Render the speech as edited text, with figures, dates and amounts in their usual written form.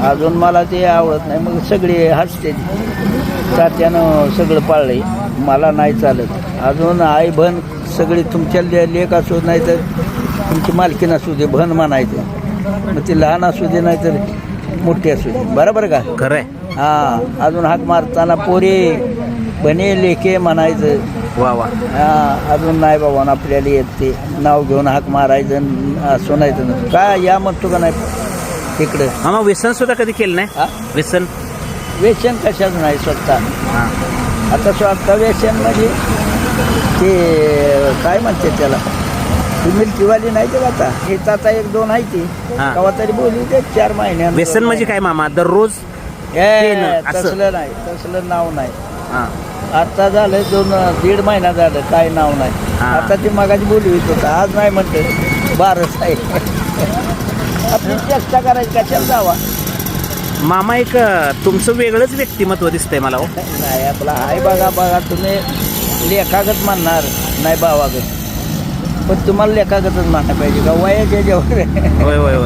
अजून मला ते आवडत नाही. मग सगळे हसते, तात्यानं सगळं पाळलंय, मला नाही चालत. अजून आई बहन सगळी तुमच्या लेक असू नाही तर तुमची मालकीन असू दे, बहन म्हणायचं. मग ती लहान असू दे नाही तर मोठी असू दे, बरोबर का? खरंय. हां. अजून हाक मारताना पोरे बने लेके म्हणायचं. वा वा. हां. अजून नाही बाबा आपल्याला येत ते नाव घेऊन हाक मारायचं सुनायचं ना काय या म्हणतो का नाही तिकडं. मामा व्यसन सुद्धा कधी केलं नाही? हा? व्यसन? व्यसन कशाच नाही स्वतः. हां. आता स्वतः व्यसन म्हणजे ते काय म्हणते त्याला, ती मिल्कीवाली नाही ते आता हेच आता 1-2 आहे ती हा. केव्हा तरी बोलली ते 4 महिन्यात. व्यसन म्हणजे काय मामा? दररोज पेनं, असं? तसलं नाही, तसलं नाव नाही. हां. आता झालं 2-1.5 महिना झालं काय नाव नाही. हा. आता ती मगाची बोलवीत होता, आज नाही म्हणते 12 आहे. आपली चेष्टा करायची कशाला जावा. मामा एक तुमचं वेगळंच व्यक्तिमत्व दिसतंय मला हो. नाही आपला हाय बघा तुम्ही लेखागत म्हणणार नाही भावागत, पण तुम्हाला लेखागतच मानलं पाहिजे का वयाच्या जेवढे. होय होय होय.